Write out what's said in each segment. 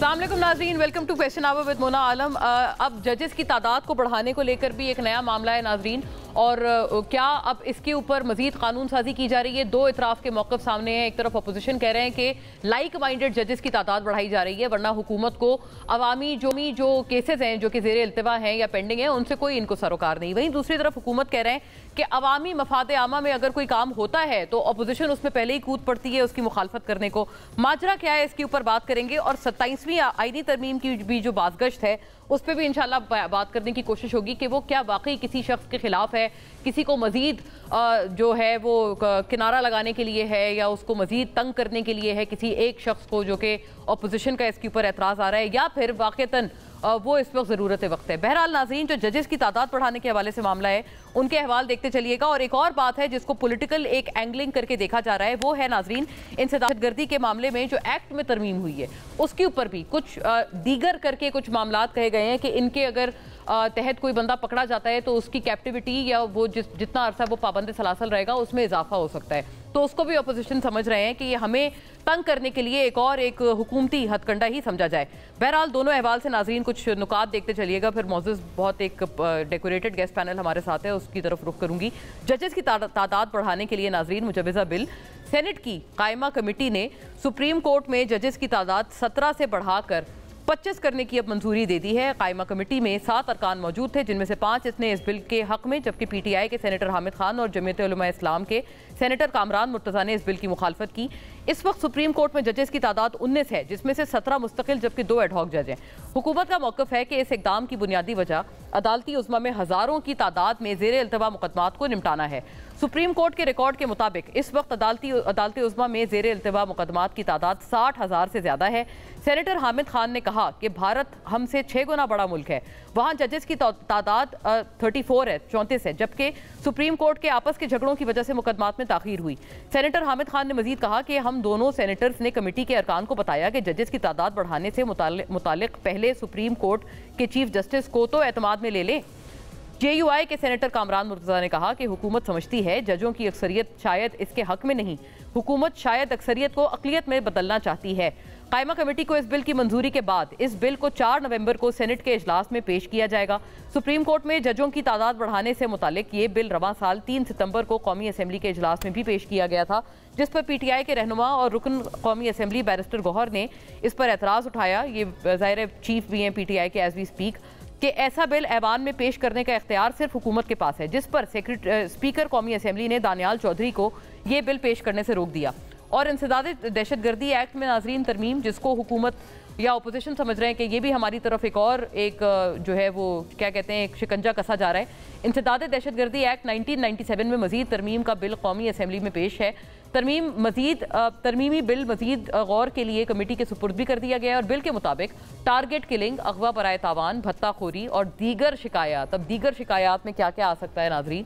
अस्सलाम वालेकुम नाज़रीन, welcome to question hour with Mona Alam. अब जजेस की तादाद को बढ़ाने को लेकर भी एक नया मामला है नाज़रीन, और क्या अब इसके ऊपर मजीद कानून साजी की जा रही है। दो इतराफ़ के मौक़िफ़ सामने हैं। एक तरफ अपोजिशन कह रहे हैं कि लाइक माइंडेड जजेस की तादाद बढ़ाई जा रही है, वरना हुकूमत को अवामी जो केसेस हैं जो कि ज़ेरे इल्तिवा हैं या पेंडिंग हैं उनसे कोई इनको सरोकार नहीं। वहीं दूसरी तरफ हुकूमत कह रहे हैं कि अवामी मफाद आमा में अगर कोई काम होता है तो अपोजिशन उसमें पहले ही कूद पड़ती है उसकी मुखालफत करने को। माजरा क्या है इसके ऊपर बात करेंगे, और 27वीं आईनी तरमीम की भी जो बाज़गश्त है उस पर भी इंशाल्लाह बात करने की कोशिश होगी कि वो क्या वाकई किसी शख्स के खिलाफ है, किसी को मजीद जो है वो किनारा लगाने के लिए है या उसको मजीद तंग करने के लिए है, किसी एक शख्स को जो कि अपोजिशन का इसके ऊपर एतराज़ आ रहा है, या फिर वाक़तन वो इस वक्त ज़रूरत वक्त है। बहरहाल नाज़रीन, जो जजेस की तादाद बढ़ाने के हवाले से मामला है उनके अहवाल देखते चलिएगा। और एक और बात है जिसको पॉलिटिकल एक एंगलिंग करके देखा जा रहा है, वो है नाज़रीन इनसे दहशतगर्दी के मामले में जो एक्ट में तरमीम हुई है उसके ऊपर भी कुछ दीगर करके कुछ मामलात कहे गए हैं कि इनके अगर तहत कोई बंदा पकड़ा जाता है तो उसकी कैप्टिविटी या वो जितना अरसा वो पाबंद सलासल रहेगा उसमें इजाफा हो सकता है। तो उसको भी अपोजिशन समझ रहे हैं कि ये हमें तंग करने के लिए एक हुकूमती हथकंडा ही समझा जाए। बहरहाल दोनों अहवाल से नाज़रीन कुछ नुकात देखते चलिएगा, फिर मौजूद बहुत एक डेकोरेटेड गेस्ट पैनल हमारे साथ है उसकी तरफ रुख करूंगी। जजेस की तादाद बढ़ाने के लिए नाज़रीन मुजवज़ा बिल सेनेट की कायमा कमेटी ने सुप्रीम कोर्ट में जजेस की तादाद 17 से बढ़ाकर 25 करने की अब मंजूरी दे दी है। कायमा कमेटी में 7 अरकान मौजूद थे, जिनमें से 5 इसने इस बिल के हक में, जबकि PTI के सेनेटर हामिद खान और जमीयत उलमा इस्लाम के सेनेटर कामरान मुर्तज़ा ने इस बिल की मुखालफत की। इस वक्त सुप्रीम कोर्ट में जजेस की तादाद 19 है, जिसमें से 17 मुस्तकिल जबकि 2 एडहॉक जज हैं। हुकूमत का मौक़िफ़ है कि इस इक़दाम की बुनियादी वजह अदालती उज़्मा में हज़ारों की तादाद में ज़ेरे इल्तिवा मुकदमात को निपटाना है। सुप्रीम कोर्ट के रिकॉर्ड के मुताबिक इस वक्त अदालती उज़्मा में ज़ेरे इल्तिवा मुकदमात की तादाद 60,000 से ज़्यादा है। सेनेटर हामिद खान ने कहा कि भारत हमसे 6 गुना बड़ा मुल्क है, वहाँ जजेस की तादाद 34 है, जबकि सुप्रीम कोर्ट के आपस के झगड़ों की वजह से मुकदमात में ताख़ीर हुई। सेनेटर हामिद खान ने मजीद कहा कि हम दोनों सेनेटर्स ने कमेटी के अरकान को बताया कि जजेस की तादाद बढ़ाने से मुतालिक पहले सुप्रीम कोर्ट के चीफ जस्टिस को तो एतमाद में ले लें। JUI के सेनेटर कामरान मुर्तज़ा ने कहा कि हुकूमत समझती है जजों की अक्सरियत शायद इसके हक में नहीं, हुकूमत शायद अक्सरियत को अक़लियत में बदलना चाहती है। कायमा कमेटी को इस बिल की मंजूरी के बाद इस बिल को 4 नवंबर को सेनेट के इजलास में पेश किया जाएगा। सुप्रीम कोर्ट में जजों की तादाद बढ़ाने से मुतालिक ये बिल रवां साल 3 सितंबर को कौमी असम्बली के इजलास में भी पेश किया गया था, जिस पर PTI के रहनुमा और रुकन कौमी असम्बली बैरिस्टर गौहर ने इस पर एतराज़ उठाया। ये ज़ाहिर चीफ भी हैं PTI के एज वी स्पीक कि ऐसा बिल ऐवान में पेश करने का इख्तियार सिर्फ हुकूमत के पास है, जिस पर स्पीकर कौमी असम्बली ने दानियाल चौधरी को ये बिल पेश करने से रोक दिया। और इंसदाद दहशतगर्दी एक्ट में नाज़रीन तरमीम, जिसको हुकूमत या अपोजिशन समझ रहे हैं कि ये भी हमारी तरफ एक जो है वो क्या कहते हैं एक शिकंजा कसा जा रहा है। इंसदाद दहशतगर्दी एक्ट 1997 में मजीद तरमीम का बिल कौमी असम्बली में पेश है। तरमीमी बिल मजीद गौर के लिए कमेटी के सुपुर्द भी कर दिया गया है, और बिल के मुताबिक टारगेट किलिंग, अगवा बराए तावान, भत्ताखोरी और दीगर शिकायत। अब दीगर शिकायत में क्या क्या आ सकता है नाज़रीन,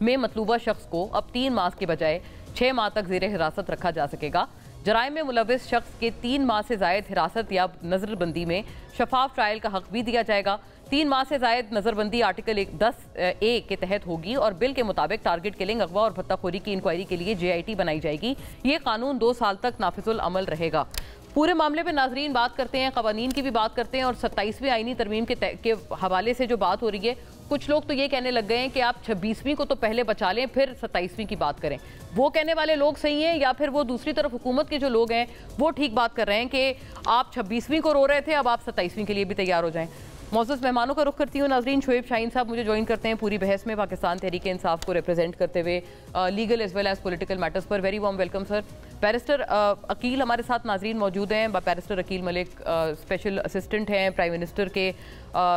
में मतलूबा शख्स को अब 3 माह के बजाय 6 माह तक ज़ेरे हिरासत रखा जा सकेगा। जराइम में मुलविस शख्स के 3 माह से ज़ायद हिरासत या नज़रबंदी में शफाफ ट्रायल का हक भी दिया जाएगा। 3 माह से ज़ायद नज़रबंदी आर्टिकल 10A के तहत होगी, और बिल के मुताबिक टारगेट किलिंग, अगवा और भत्ताखोरी की इंक्वायरी के लिए JIT बनाई जाएगी। ये कानून 2 साल तक नाफिजुल अमल रहेगा। पूरे मामले में नाजरीन बात करते हैं, कवानीन की भी बात करते हैं, और 27वीं आईनी तरमीम के हवाले से जो बात हो रही है, कुछ लोग तो ये कहने लग गए हैं कि आप 26वीं को तो पहले बचा लें फिर 27वीं की बात करें। वो कहने वाले लोग सही हैं, या फिर वो दूसरी तरफ हुकूमत के जो लोग हैं वो ठीक बात कर रहे हैं कि आप 26वीं को रो रहे थे, अब आप 27वीं के लिए भी तैयार हो जाएं। मौजूद मेहमानों का रुख करती हूँ नाजरीन। शोएब शाहीन साहब मुझे ज्वाइन करते हैं पूरी बहस में पाकिस्तान तहरीक इंसाफ को रिप्रेजेंट करते हुए legal as well as political matters पर। Very warm welcome sir. Barrister Aqeel हमारे साथ नाजरीन मौजूद हैं। Barrister Aqeel Malik special assistant हैं प्राइम मिनिस्टर के,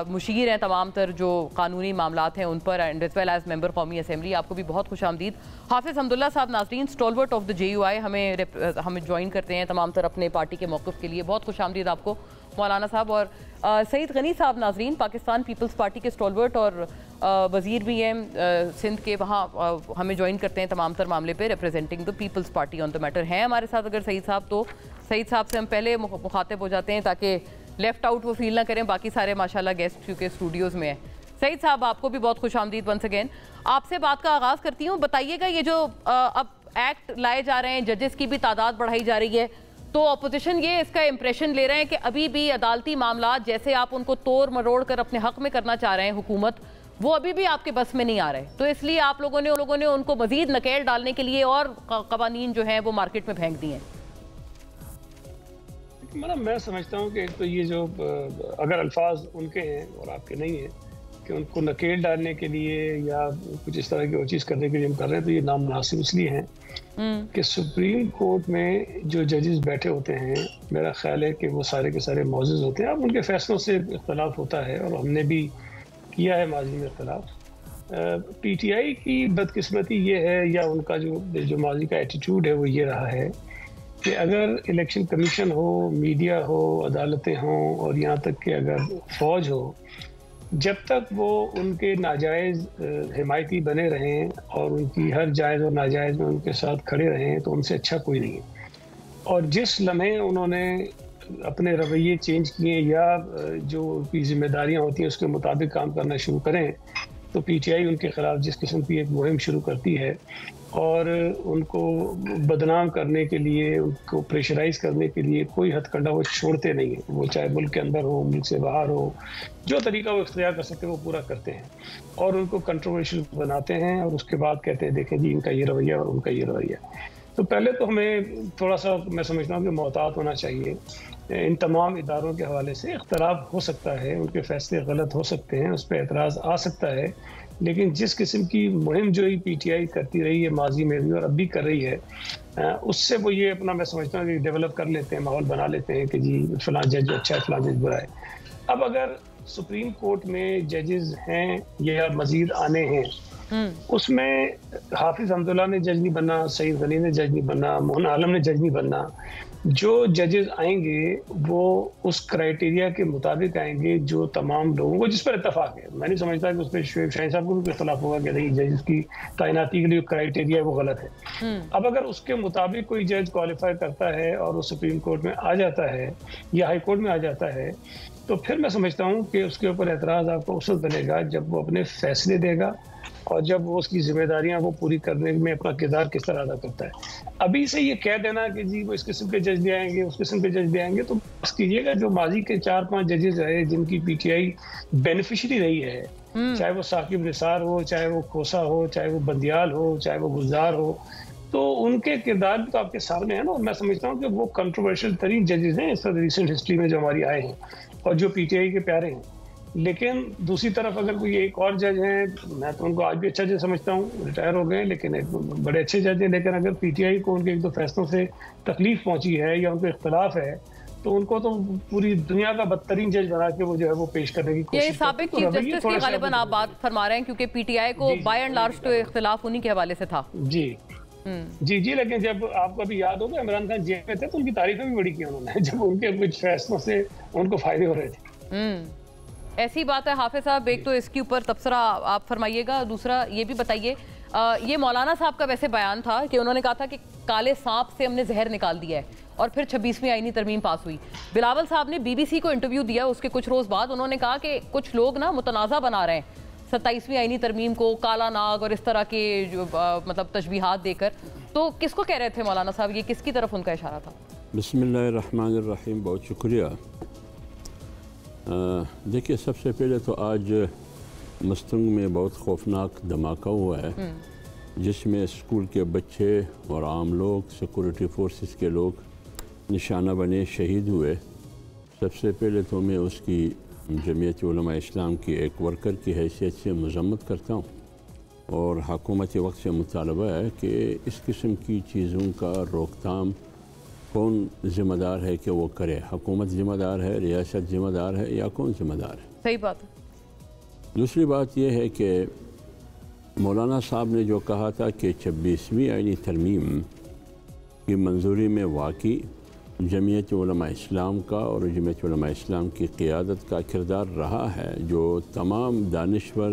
मुशीर हैं तमाम तर जो कानूनी मामलात हैं उन पर, and as well as member कौमी असम्बली। आपको भी बहुत खुश आमदीद। हाफिज़ हमदुल्ला साहब नाजरीन स्टॉलवर्ट ऑफ द JUI हमें ज्वाइन करते हैं तमाम तर अपने पार्टी के मौक़िफ़ के लिए, बहुत खुश आमदीद आपको मौलाना साहब। और सईद गनी साहब नाजरीन पाकिस्तान पीपल्स पार्टी के स्टॉलवर्ट और वज़ीर भी हैं सिंध के, वहाँ हमें ज्वाइन करते हैं तमाम तर मामले पे, representing the people's party on the matter हैं हमारे साथ। अगर सईद साहब, तो सईद साहब से हम पहले मुखातिब हो जाते हैं ताकि लेफ्ट आउट वो फील ना करें, बाकी सारे माशाल्लाह गेस्ट क्योंकि स्टूडियोज़ में हैं। सईद साहब आपको भी बहुत खुश आमदीद वंस अगेन। आपसे बात का आगाज़ करती हूँ, बताइएगा ये जो अब एक्ट लाए जा रहे हैं, जजेस की भी तादाद बढ़ाई जा रही है, تو اپوزیشن یہ اس کا امپریشن لے رہے ہیں کہ ابھی بھی عدالتی معاملات جیسے آپ ان کو توڑ مروڑ کر اپنے حق میں کرنا چاہ رہے ہیں حکومت، وہ ابھی بھی آپ کے بس میں نہیں آ رہے، تو اس لیے آپ لوگوں نے ان کو مزید نکیل ڈالنے کے لیے اور قوانین جو ہیں وہ مارکیٹ میں پھینک دیے ہیں۔ میں سمجھتا ہوں کہ ایک تو یہ جو اگر الفاظ ان کے ہیں اور آپ کے نہیں ہیں کہ ان کو نکیل ڈالنے کے لیے یا کچھ اس طرح کی اور چیز کرنے کے لیے ہم کر رہے ہیں، تو یہ نامناسب اس لیے ہیں کہ سپریم کورٹ میں جو ججز بیٹھے ہوتے ہیں میرا خیال ہے کہ وہ سارے کے سارے معزز ہوتے ہیں۔ اب ان کے فیصلوں سے اختلاف ہوتا ہے اور ہم نے بھی کیا ہے ماضی میں اختلاف۔ پی ٹی آئی کی بدقسمتی یہ ہے یا ان کا جو ماضی کا ایٹیٹیوڈ ہے وہ یہ رہا ہے کہ اگر الیکشن کمیشن ہو، میڈیا ہو، عدالتیں ہوں اور یہاں تک کہ اگر فوج ہو، جب تک وہ ان کے ناجائز حمایتی بنے رہیں اور ان کی ہر جائز اور ناجائز میں ان کے ساتھ کھڑے رہیں تو ان سے اچھا کوئی نہیں ہے۔ اور جس لمحے انہوں نے اپنے رویے چینج کیے یا جو ان کی ذمہ داریاں ہوتی ہیں اس کے مطابق کام کرنا شروع کریں تو پی ٹی آئی ان کے خلاف جس قسم کی ایک مہم شروع کرتی ہے اور ان کو بدنام کرنے کے لیے، ان کو پریشرائز کرنے کے لیے کوئی ہتھ کنڈا وہ چھوڑتے نہیں ہیں، وہ چاہے ملک کے اندر ہو، ملک سے باہر ہو، جو طریقہ وہ اختیار کر سکتے ہیں وہ پورا کرتے ہیں اور ان کو کنٹروورشل بناتے ہیں اور اس کے بعد کہتے ہیں دیکھیں جی ان کا یہ رویہ اور ان کا یہ رویہ۔ تو پہلے تو ہمیں تھوڑا سا میں سمجھتا ہوں کہ محتاط ہونا چاہیے۔ ان تمام اداروں کے حوالے سے اختلاف ہو سکتا ہے، ان کے فیصلے غلط ہو سکتے ہیں، اس پہ اعتراض آ سکتا ہے، لیکن جس قسم کی مہم جو ہی پی ٹی آئی کرتی رہی ہے ماضی میں بھی اور اب بھی کر رہی ہے، اس سے وہ یہ اپنا میں سمجھتا ہوں کہ ڈیولپ کر لیتے ہیں، ماحول بنا لیتے ہیں کہ جی فلاں جج اچھا ہے، فلاں جج برا ہے۔ اب اگر سپریم کورٹ میں ججز ہیں یا مزید آنے ہیں، اس میں حافظ حمداللہ نے جج نہیں بننا، سعید غنی نے جج نہیں بننا، موہن عالم نے جج نہیں بننا۔ جو ججز آئیں گے وہ اس کرائیٹیریا کے مطابق آئیں گے جو تمام لوگوں کو، جس پر اتفاق ہے۔ میں نہیں سمجھتا کہ اس پہ شعیب شاہین صاحب کو بھی اختلاف ہوگا کہ نہیں ججز کی تعیناتی کے لیے کرائیٹیریا ہے وہ غلط ہے۔ اب اگر اس کے مطابق کوئی جج کوالیفائی کرتا ہے اور وہ سپریم کورٹ میں آ جاتا ہے یا ہائی کورٹ میں آ جاتا ہے تو پھر میں سمجھتا ہوں کہ اس کے اوپر اعتراض آپ کو اس وقت بنے گا جب وہ اپنے فیصلے دے گا اور جب وہ اس کی ذمہ داریاں وہ پوری کرنے میں اپنا کردار کس طرح ادا کرتا ہے۔ ابھی سے یہ کہہ دینا کہ جی وہ اس قسم کے جج لے آئیں گے، اس قسم کے جج لے آئیں گے، تو بس کیجیے گا جو ماضی کے 4-5 ججز رہے جن کی پی ٹی آئی بینیفیشری رہی ہے، چاہے وہ ثاقب نثار ہو، چاہے وہ کھوسا ہو، چاہے وہ بندیال ہو، چاہے وہ گلزار ہو، تو ان کے کردار بھی تو آپ کے سامنے ہے نا۔ اور میں سمجھتا ہوں کہ وہ کنٹروورشل ترین ججز ہیں اس ریسنٹ ہسٹری میں جو ہماری آئے ہیں اور جو پی ٹی آئی کے پیارے ہیں۔ لیکن دوسری طرف اگر کوئی ایک اور جج ہیں، میں تو ان کو آج بھی اچھا جج سمجھتا ہوں، ریٹائر ہو گئے لیکن ایک بڑے اچھے جج ہیں، لیکن اگر پی ٹی آئی کو ان کے ایک دو فیصلوں سے تکلیف پہنچی ہے یا ان کو اختلاف ہے تو ان کو تو پوری دنیا کا بدترین جج بنا کے وہ جو ہے وہ پیش کرنے کی کوشش کرتے ہیں۔ یہ سابق چیف جسٹس کی غالباً آپ بات فرما رہے ہیں کیونکہ پی ٹی آئی کو بائی اینڈ لارج تو اختلاف انہی کے حوالے سے تھا۔ جی لیکن جب آپ کو ابھی یاد ہوگا عمران خان جیل میں تھے تو ان کی تعریفیں بھی بڑی کی انہوں نے جب ان کے کچھ فیصلوں سے ان کو فائدے ہو رہے تھے۔ ایسی بات ہے حافظ صاحب، ایک تو اس کے اوپر تبصرہ آپ فرمائیے گا، دوسرا یہ بھی بتائیے یہ مولانا صاحب کا ویسے بیان تھا کہ انہوں نے کہا تھا کہ کالے سانپ سے ہم نے زہر نکال دیا ہے اور پھر 26ویں آئینی ترمیم پاس ہوئی۔ بلاول صاحب نے بی بی سی کو انٹرویو دیا اس کے کچھ روز بعد، انہوں نے کہا کہ کچھ لوگ نا متنازع بنا رہے ہیں 27ویں آئینی ترمیم کو کالا ناگ اور اس طرح کے جو مطلب تشبیہات دے کر، تو کس کو کہہ رہے تھے مولانا صاحب، یہ کس کی طرف ان کا اشارہ تھا؟ بسم اللہ الرحمن الرحیم، بہت شکریہ۔ دیکھیے سب سے پہلے تو آج مستنگ میں بہت خوفناک دھماکہ ہوا ہے جس میں اسکول کے بچے اور عام لوگ، سیکورٹی فورسز کے لوگ نشانہ بنے، شہید ہوئے۔ سب سے پہلے تو میں اس کی جمعیت علماء اسلام کی ایک ورکر کی حیثیت سے مذمت کرتا ہوں اور حکومتی وقت سے مطالبہ ہے کہ اس قسم کی چیزوں کا روک تھام کون ذمہ دار ہے کہ وہ کرے، حکومت ذمہ دار ہے، ریاست ذمہ دار ہے یا کون ذمہ دار ہے؟ صحیح بات ہے۔ دوسری بات یہ ہے کہ مولانا صاحب نے جو کہا تھا کہ 26ویں آئینی ترمیم کی منظوری میں واقعی جمعیت علماء اسلام کا اور جمعیت علماء اسلام کی قیادت کا کردار رہا ہے، جو تمام دانشور،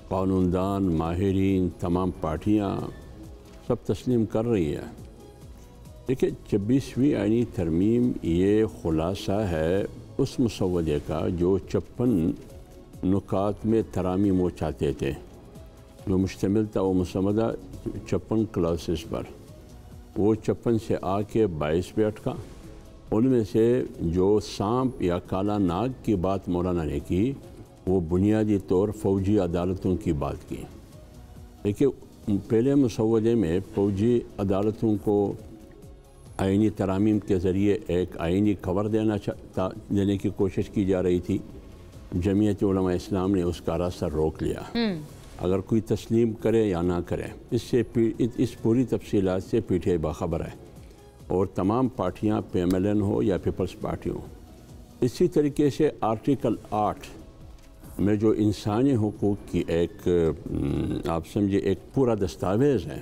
قانون دان، ماہرین، تمام پارٹیاں سب تسلیم کر رہی ہے۔ دیکھیں 26ویں آئینی ترمیم یہ خلاصہ ہے اس مسودے کا جو 56 نکات میں ترامیم وہ چاہتے تھے، جو مشتمل تھا وہ مسودہ 56 کلاسز پر۔ وہ 56 سے आ के 22 पे अटका। उनमें से जो सांप या काला नाग की बात मौलाना ने की वो बुनियादी तौर फ़ौजी अदालतों की बात की। देखिए पहले मुसव्वदे में फ़ौजी अदालतों को आइनी तरामीम के ज़रिए एक आइनी कवर देने की कोशिश की जा रही थी। जमीयत उलमा इस्लाम ने उसका रास्ता रोक लिया। अगर कोई तस्लीम करे या ना करे, इस पूरी तफसीलात से पीटीआई बाखबर है और तमाम पार्टियां PMLN हो या पीपल्स पार्टी हो। इसी तरीके से आर्टिकल 8 में जो इंसानी हुकूक की एक आप समझे एक पूरा दस्तावेज़ है,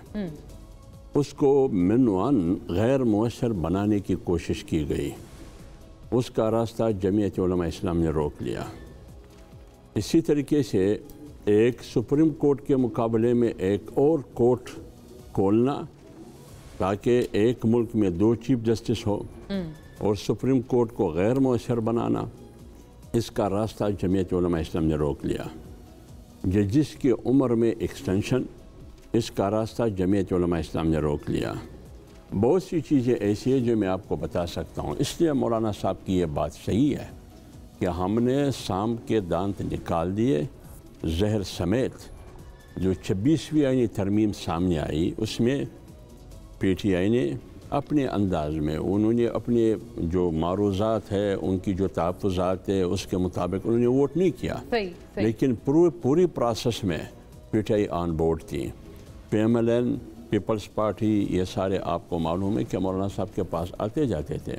उसको मनवान गैर मुअस्सर बनाने की कोशिश की गई। उसका रास्ता जमीयत उलमा इस्लाम ने रोक लिया। इसी तरीके से एक सुप्रीम कोर्ट के मुकाबले में एक और कोर्ट खोलना ताकि एक मुल्क में 2 चीफ जस्टिस हो और सुप्रीम कोर्ट को गैर मुअस्सर बनाना, इसका रास्ता जमीयत उलमा इस्लाम ने रोक लिया। जजिस की उम्र में एक्सटेंशन, इसका रास्ता जमीयत उलमा इस्लाम ने रोक लिया। बहुत सी चीज़ें ऐसी हैं जो मैं आपको बता सकता हूँ। इसलिए मौलाना साहब की ये बात सही है कि हमने सांप के दांत निकाल दिए, जहर समेत। जो 26वीं आईनी तरमीम सामने आई उसमें पीटीआई ने अपने अंदाज में उन्होंने अपने जो मारूज़ात है, उनकी जो तहफ़्फ़ुज़ात है, उसके मुताबिक उन्होंने वोट नहीं किया। सही। लेकिन पूरी प्रोसेस में पीटीआई ऑन बोर्ड थी। PMLN, पीपल्स पार्टी, ये सारे आपको मालूम है कि मौलाना साहब के पास आते जाते थे।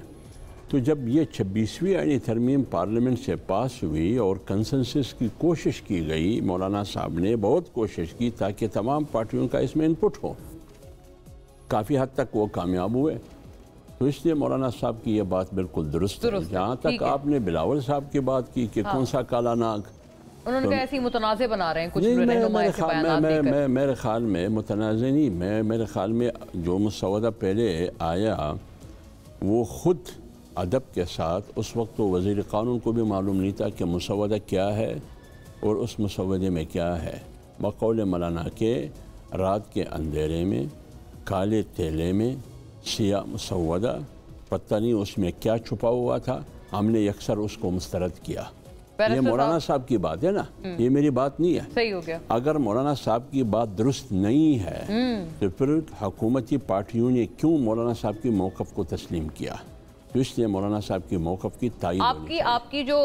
तो जब ये 26वीं आईनी तरमीम पार्लियामेंट से पास हुई और कंसेंसस की कोशिश की गई, मौलाना साहब ने बहुत कोशिश की ताकि तमाम पार्टियों का इसमें इनपुट हो। काफ़ी हद तक वो कामयाब हुए। तो इसलिए मौलाना साहब की ये बात बिल्कुल दुरुस्त है। जहाँ तक आपने बिलावल साहब की बात की कि कौन सा काला नाग, उन्होंने कहा ऐसी मुतनाज़े बना रहे हैं कुछ। मेरे ख्याल में मुतनाज़े नहीं, मेरे ख्याल में जो मुसव्वदा पहले आया वो ख़ुद अदब के साथ, उस वक्त तो वज़ीर क़ानून को भी मालूम नहीं था कि मुसव्वदा क्या है और उस मुसव्वदे में क्या है। बक़ौल मौलाना के रात के अंधेरे में काले तेले में सिया मुसव्वदा, पता नहीं उसमें क्या छुपा हुआ था, हमने अक्सर उसको मुस्तरद किया। ये मौलाना साहब की बात है ना, ये मेरी बात नहीं है। सही हो गया। अगर मौलाना साहब की बात दुरुस्त नहीं है तो फिर हुकूमती पार्टियों ने क्यों मौलाना साहब के मौक़िफ़ को तस्लीम किया? तो इसलिए मौलाना साहब की मौक़िफ़ की तायीद आपकी जो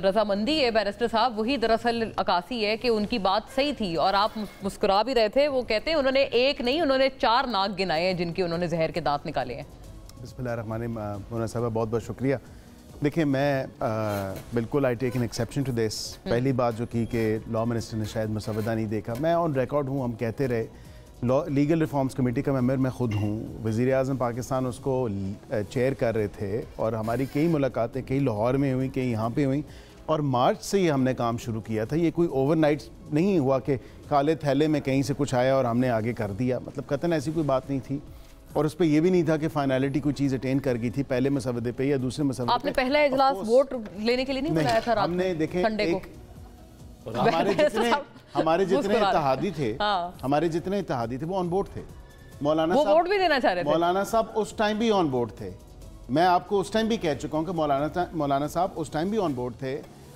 रजामंदी है बैरिस्टर साहब, वही दरअसल अकासी है कि उनकी बात सही थी और आप मुस्कुरा भी रहे थे। वो कहते हैं उन्होंने एक नहीं, उन्होंने 4 नाग गिनाए हैं जिनके उन्होंने जहर के दांत निकाले हैं। बिस्मिल्लाहिर्रहमानिर्रहीम। साहब बहुत बहुत शुक्रिया। देखिए मैं बिल्कुल I take an exception to this. पहली बात जो की कि लॉ मिनिस्टर ने शायद मुसव्वदा नहीं देखा, मैं ऑन रिकॉर्ड हूँ, हम कहते रहे लीगल रिफॉर्म्स कमेटी का मेंबर मैं ख़ुद हूँ। वज़ीर आज़म पाकिस्तान उसको चेयर कर रहे थे और हमारी कई मुलाकातें कई लाहौर में हुई, कई यहाँ पे हुई और मार्च से ही हमने काम शुरू किया था। ये कोई ओवरनाइट नहीं हुआ कि काले थैले में कहीं से कुछ आया और हमने आगे कर दिया, मतलब कतन ऐसी कोई बात नहीं थी। और उस पर यह भी नहीं था कि फाइनलिटी कोई चीज़ अटेन कर गई थी पहले मसवदे पे या दूसरे मसवदे पे। आपने पहला इजलास वोट लेने के लिए नहीं बुलाया था? हमने देखें हमारे जितने इत्तेहादी थे, हमारे जितने इत्तेहादी थे वो ऑन बोर्ड थे। मौलाना साहब वोट भी देना चाह रहे थे। मौलाना साहब उस टाइम भी ऑन बोर्ड थे। मैं आपको उस टाइम भी कह चुका हूँ कि मौलाना साहब उस टाइम भी ऑन बोर्ड थे।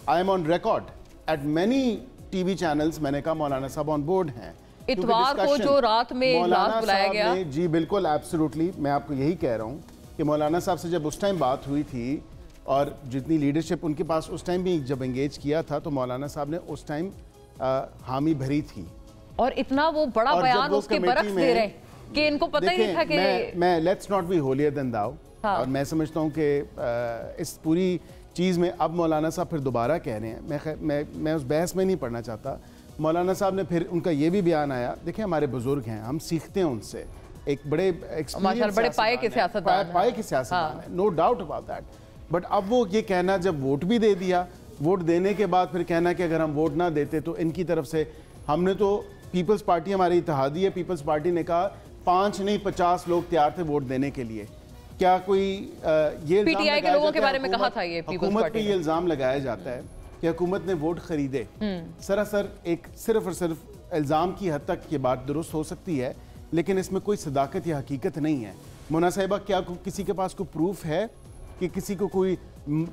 I am on record eight many TV channels, मैंने कहा मौलाना साहब ऑन बोर्ड हैं। इतवार को जो रात में इजलास बुलाया गया, जी बिल्कुल एब्सोल्युटली, मैं आपको यही कह रहा हूँ कि मौलाना साहब से जब उस टाइम बात हुई थी और जितनी लीडरशिप उनके पास उस टाइम भी जब एंगेज किया था तो मौलाना साहब ने उस टाइम हामी भरी थी। और इतना वो बड़ा बयान उसके बरक्स दे रहे हैं कि इनको पता ही नहीं था कि मैं let's not be holier than thou. और मैं समझता हूँ कि इस पूरी चीज़ में अब मौलाना साहब फिर दोबारा कह रहे हैं, मैं उस बहस में नहीं पढ़ना चाहता। मौलाना साहब ने फिर उनका ये भी बयान आया, देखिए हमारे बुजुर्ग हैं, हम सीखते हैं उनसे, एक बड़े बड़े पाए के सियासतदान है, no doubt about that. But अब वो ये कहना, जब वोट भी दे दिया, वोट देने के बाद फिर कहना कि अगर हम वोट ना देते तो इनकी तरफ से हमने तो पीपल्स पार्टी हमारी इत्तेहादी है, पीपल्स पार्टी ने कहा 5 नहीं 50 लोग तैयार थे वोट देने के लिए। क्या कोई ये पीटीआई के लोगों के बारे में कहा था ये हुकूमत पे ये इल्ज़ाम लगाया जाता है कि हुकूमत ने वोट खरीदे। सरासर एक सिर्फ और सिर्फ इल्ज़ाम की हद तक ये बात दुरुस्त हो सकती है, लेकिन इसमें कोई सदाकत या हकीकत नहीं है। मोना साहिबा, क्या किसी के पास कोई प्रूफ है कि किसी को कोई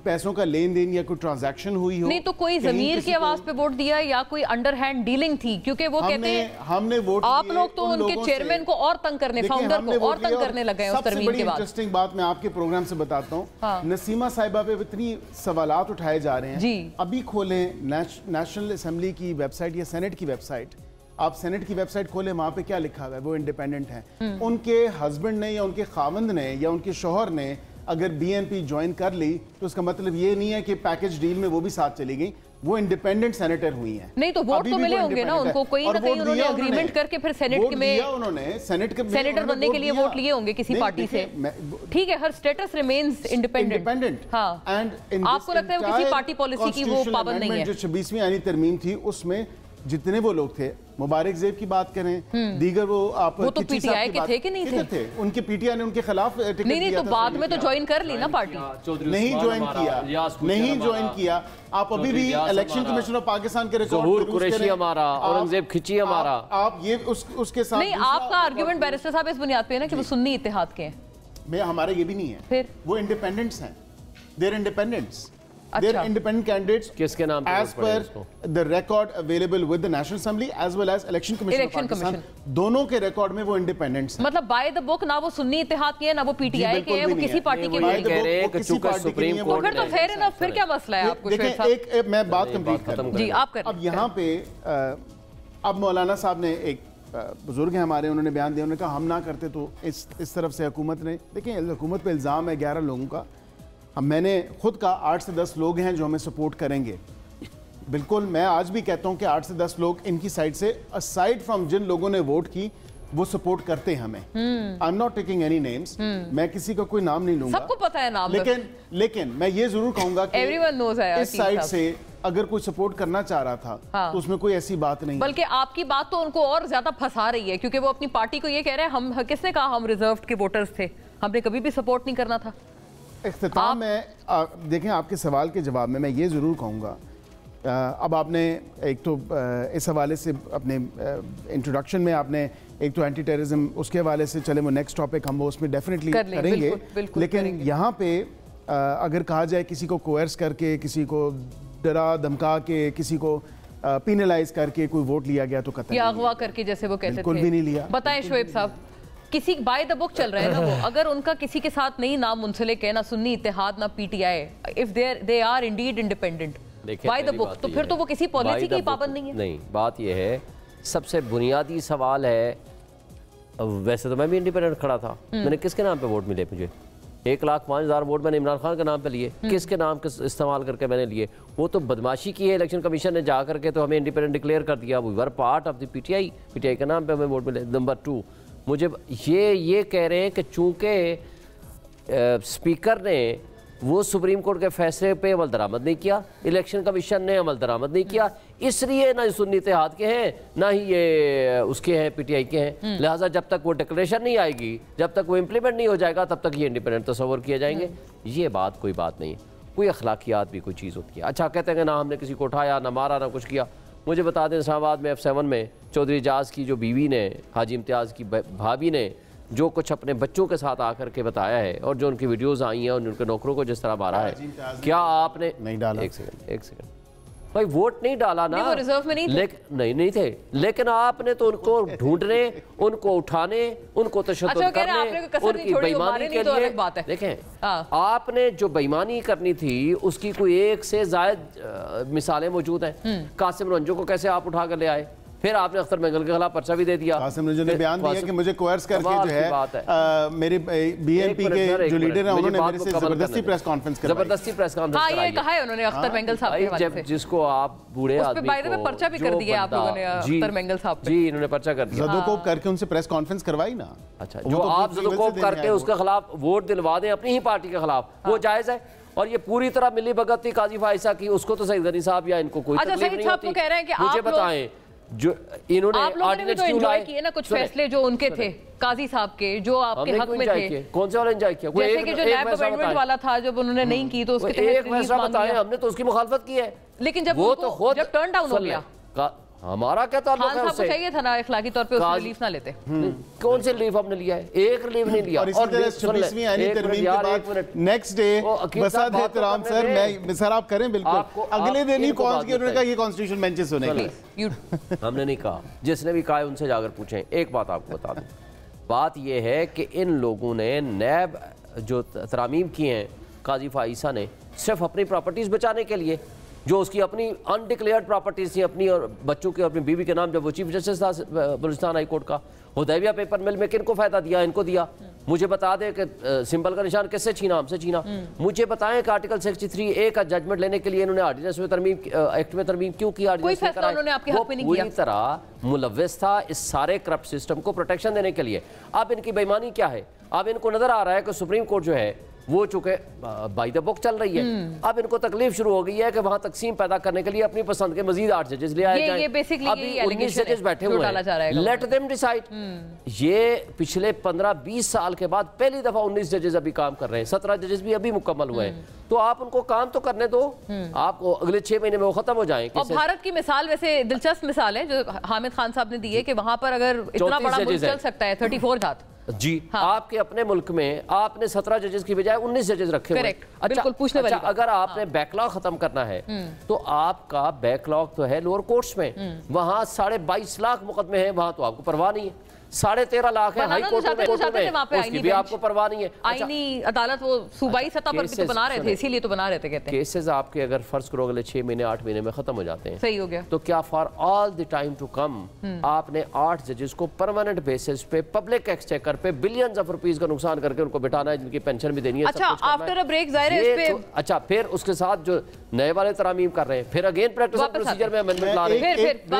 पैसों का लेन देन या कोई ट्रांजैक्शन हुई हो? नहीं तो कोई जमीर की आवाज पे वोट दिया या कोई अंडरहैंड डीलिंग थी? क्योंकि वो कहते हैं हमने वोट आप लोग तो उनके चेयरमैन को और तंग करने, फाउंडर को और तंग करने लगे हैं उस तरमीम के बाद। इंटरेस्टिंग बात मैं आपके प्रोग्राम से बताता हूँ। हाँ। नसीमा साहिबा पे इतनी सवालात उठाए जा रहे हैं जी। अभी खोलें नेशनल असेंबली की वेबसाइट या सेनेट की वेबसाइट, आप सेनेट की वेबसाइट खोले, वहां पे क्या लिखा हुआ है? वो इंडिपेंडेंट हैं। उनके हस्बैंड ने या उनके खामंद ने या उनके शोहर ने अगर बीएनपी ज्वाइन कर ली तो उसका मतलब ये नहीं है कि पैकेज डील में वो भी साथ चली गई, वो इंडिपेंडेंट सेनेटर हुई हैं। नहीं तो वोट तो मिले होंगे ना उनको, कोई ना कहीं उन्होंने एग्रीमेंट करके फिर सेनेट में उन्होंने सेनेटर बनने के लिए वोट लिए होंगे किसी पार्टी से। ठीक है, हर स्टेटस रिमेन्स इंडिपेंडेंट। हाँ, आपको लगता है किसी पार्टी पॉलिसी की वो पाबंद नहीं है? जो 26वीं आईनी तरमीम थी उसमें जितने वो लोग थे, मुबारक ज़ेब की बात करें, दीगर वो तो पीटीआई के थे कि नहीं थे? उनके पीटीआई ने उनके खिलाफ टिकट नहीं तो बाद में तो ज्वाइन कर ली ना पार्टी। नहीं ज्वाइन किया। आप अभी भी इलेक्शन कमीशन ऑफ पाकिस्तान के रिकॉर्ड, कुरैशी हमारा, औरंगजेब खिची हमारा, आप ये उसके साथ नहीं, आपका आर्गुमेंट बैरिस्टर साहब इस बुनियाद पे है ना कि वो सुन्नी इत्तेहाद के हैं। हमारा ये भी नहीं है, फिर वो इंडिपेंडेंट्स हैं, there independents. They're independent candidates किसके नाम as per the record available with the National Assembly as well as Election Commission of Pakistan, दोनों के रिकॉर्ड में वो इंडिपेंडेंट्स हैं। मतलब बाय द बुक ना वो सुन्नी इत्तेहाद के हैं ना वो पीटीआई के हैं, वो किसी पार्टी के नहीं है। सुप्रीम कोर्ट फिर तो फेयर इनफ, फिर क्या मसला है आपको? देखिए एक मैं बात कंप्लीट कर जी, आप कर। अब यहाँ पे अब मौलाना साहब ने, एक बुजुर्ग हैं हमारे, उन्होंने बयान दिया, उन्होंने कहा हम ना करते तो इस तरफ से हुकूमत ने, देखिए हुकूमत पे इल्ज़ाम है 11 लोगों का, मैंने खुद कहा 8 से 10 लोग हैं जो हमें सपोर्ट करेंगे। बिल्कुल, मैं आज भी कहता हूं कि 8 से 10 लोग इनकी साइड से, असाइड फ्रॉम जिन लोगों ने वोट की, वो सपोर्ट करते हैं हमें। I am not taking any names, मैं किसी का कोई नाम नहीं लूंगा, सबको पता है नाम। लेकिन मैं ये जरूर कहूंगा कि एवरीवन नोज़ है इस साइड से अगर कोई सपोर्ट करना चाह रहा था तो उसमें कोई ऐसी बात नहीं, बल्कि आपकी बात तो उनको और ज्यादा फंसा रही है, क्योंकि वो अपनी पार्टी को ये कह रहे हैं, हम किसने कहा हम रिजर्व के वोटर्स थे, हमने कभी भी सपोर्ट नहीं करना था। इख्तिताम में देखें, आपके सवाल के जवाब में मैं ये ज़रूर कहूँगा, अब आपने एक तो इस हवाले से अपने इंट्रोडक्शन में आपने एक तो एंटी टेररिज्म, उसके हवाले से चले वो नेक्स्ट टॉपिक हम वो उसमें डेफिनेटली करेंगे, लेकिन यहाँ पे अगर कहा जाए किसी को कोयर्स करके, किसी को डरा धमका के, किसी को पिनलाइज करके कोई वोट लिया गया तो कतई अगवा करके जैसे वो कहते थे, बिल्कुल भी नहीं लिया। बताएं शोएब साहब, किसी बाय द बुक चल रहा है ना वो, अगर उनका किसी के साथ नहीं नाम मुंसलिक है, ना सुन्नी इत्तेहाद ना PTI, if they are indeed independent by the book, तो फिर तो वो किसी पॉलिसी की पाबंद नहीं है। नहीं, बात ये है, सबसे बुनियादी सवाल है, वैसे तो मैं भी इंडिपेंडेंट खड़ा था, मैंने किसके नाम पे वोट मिले? मुझे 1,05,000 वोट मैंने इमरान खान के नाम पे लिए, किसके नाम के इस्तेमाल करके मैंने लिए? वो तो बदमाशी की है इलेक्शन कमीशन ने, जा करके तो हमें इंडिपेंडेंट डिक्लेयर कर दिया, we were part of the PTI के नाम पे हमें वोट मिले। नंबर 2, मुझे ये कह रहे हैं कि चूंकि स्पीकर ने वो सुप्रीम कोर्ट के फैसले पे अमल दरामद नहीं किया, इलेक्शन कमीशन ने अमल दरामद नहीं किया, इसलिए ना सुन्नी इत्तेहाद के हैं ना ही ये उसके हैं पीटीआई के हैं, लिहाजा जब तक वो डिक्लेरेशन नहीं आएगी, जब तक वो इम्प्लीमेंट नहीं हो जाएगा, तब तक ये इंडिपेंडेंट तस्वर किए जाएंगे। ये बात कोई बात नहीं है, कोई अखलाकियात भी कोई चीज़ होती है। अच्छा, कहते हैं ना हमने किसी को उठाया, ना मारा, ना कुछ किया। मुझे बता दें, इस्लामाबाद में F7 में चौधरी एजाज की जो बीवी ने, हाजी इम्तियाज़ की भाभी ने जो कुछ अपने बच्चों के साथ आकर के बताया है, और जो उनकी वीडियोस आई हैं, और उनके नौकरों को जिस तरह मारा है, क्या आपने नहीं डाला? एक सेकंड भाई, वोट नहीं डाला ना, वो रिजर्व में नहीं थे, नहीं थे, लेकिन आपने तो उनको ढूंढने, उनको उठाने, उनको तशद्दुद करने, उनकी बेईमानी के लिए, देखें आपने जो बेईमानी करनी थी उसकी कोई एक से ज्यादा मिसालें मौजूद हैं। कासिम रंजो को कैसे आप उठा कर ले आए, फिर आपने अख्तर मेंगल के खिलाफ पर्चा भी दे दिया। कासिम रंजो ने बयान दिया कि मुझे कोयर्स करके जो है मेरे बीएनपी के जो लीडर हैं उन्होंने मेरे से जबरदस्ती प्रेस कॉन्फ्रेंस कराई। हाँ, ये कहा है उन्होंने अख्तर मेंगल साहब के हवाले से, जिसको आप बूढ़े आदमी को पर्चा भी कर दिया आप लोगों ने अख्तर मेंगल साहब पे। जी, इन्होंने पर्चा कर दिया, ज़दोकोप करके उनसे प्रेस कॉन्फ्रेंस करवाई ना। अच्छा, जो आप ज़दोकोप करके उसके खिलाफ वोट दिलवा दें अपनी ही पार्टी के खिलाफ, वो जायज़ है। और ये पूरी तरह मिली भगत थी काजी फाइसा की, उसको तो सईद गनी साहब या इनको कोई तकलीफ नहीं होती। मुझे बताएं, जो इन्होंने ऑर्डिनेंस तो एंजॉय किए ना कुछ फैसले जो उनके थे काजी साहब के, जो आपके हक में थे, कौन से वाला एंजॉय किया? जैसे कि जो नैब अमेंडमेंट वाला था, जब उन्होंने नहीं की तो उसके तहत एक फैसला बताएं, हमने तो उसकी मुखालफत की है, लेकिन जब वो तो जब टर्न डाउन हो गया, हमारा क्या ताल्लुक है उससे? चाहिए था ना इखलाकी तौर पे उसमें रिलीफ ना लेते। कौन से रिलीफ आपने लिया है? एक रिलीफ नहीं लिया। और इसी तरह 26वीं आईनी तरमीम के बाद नेक्स्ट डे बसात एहतराम सर, मैं सर आप करें बिल्कुल, अगले दिन ही पहुंच के उन्होंने कहा ये कॉन्स्टिट्यूशन बेंच सुनेंगे। हमने नहीं कहा, जिसने भी कहा है उनसे जाकर पूछें। एक बात आपको बता दूं, बात यह है कि इन लोगों ने नैब जो तरामीम किए हैं काजी फाइसा ने, सिर्फ अपनी प्रॉपर्टीज बचाने के लिए, जो उसकी अपनी अनडिक्लेयर्ड प्रॉपर्टीज थी अपनी और बच्चों की और अपनी बीवी के नाम, जब वो चीफ जस्टिस था बलूचिस्तान हाई कोर्ट का, हुदैबिया पेपर मिल में किनको फायदा दिया? इनको दिया। मुझे बता दें कि सिंबल का निशान किससे छीना? हमसे छीना। मुझे बताएं कि आर्टिकल 63A का जजमेंट लेने के लिए इन्होंने ऑर्डिनेंस में तरमीम, एक्ट में तरमीम क्यों की? कोई फैसला उन्होंने आपके हक में नहीं किया। पूरी तरह मुलव्वस था इस सारे करप्ट सिस्टम को प्रोटेक्शन देने के लिए। अब इनकी बेईमानी क्या है? अब इनको नजर आ रहा है कि सुप्रीम कोर्ट जो है वो चूंकि बाय द बुक चल रही है, अब इनको तकलीफ शुरू हो गई है कि वहां तकसीम पैदा करने के लिए अपनी पसंद के मजीद 8 जजेस ले आए जाएं। अभी 19 जजेस बैठे हुए हैं, लेट देम डिसाइड। ये पिछले 15-20 साल के बाद पहली दफा 19 जजेस अभी काम कर रहे हैं, 17 जजेस भी अभी मुकम्मल हुए हैं। तो आप उनको काम तो करने दो, आपको अगले 6 महीने में वो खत्म हो जाएं। और भारत की मिसाल वैसे दिलचस्प मिसाल है जो हामिद खान साहब ने दी है कि वहां पर अगर इतना बड़ा मुल्क चल सकता है 34 जात जी। हाँ। आपके अपने मुल्क में आपने 17 जजेस की बजाय 19 जजेस रखे हुए। अच्छा, अगर आपने बैकलॉग खत्म करना है तो आपका बैकलॉग तो है लोअर कोर्ट्स में, वहां 22.5 लाख मुकदमे हैं, वहां तो आपको परवाह नहीं है। 13.5 लाख है हाई कोर्ट में, उसकी भी आपको परवाह नहीं है। आईनी अदालत वो सूबाई सतह पर भी तो बना रहे थे, इसीलिए तो बना रहे थे। कहते हैं केसेस आपके अगर फर्ज करो अगले 6 महीने 8 महीने में खत्म हो जाते हैं, सही हो गया, तो क्या for all the time to come आपने 8 जजेस को परमानेंट बेसिस पे पब्लिक एक्सचेकर पे बिलियंस ऑफ रुपीस का नुकसान करके उनको बिठाना है, जिनकी पेंशन भी देनी है। अच्छा, आफ्टर अ ब्रेक जाहिर है इस पे अच्छा, फिर उसके साथ जो नए वाले तरामीम कर रहे हैं, फिर अगेन प्रैक्टिस प्रोसीजर में अमेंडमेंट ला रहे हैं,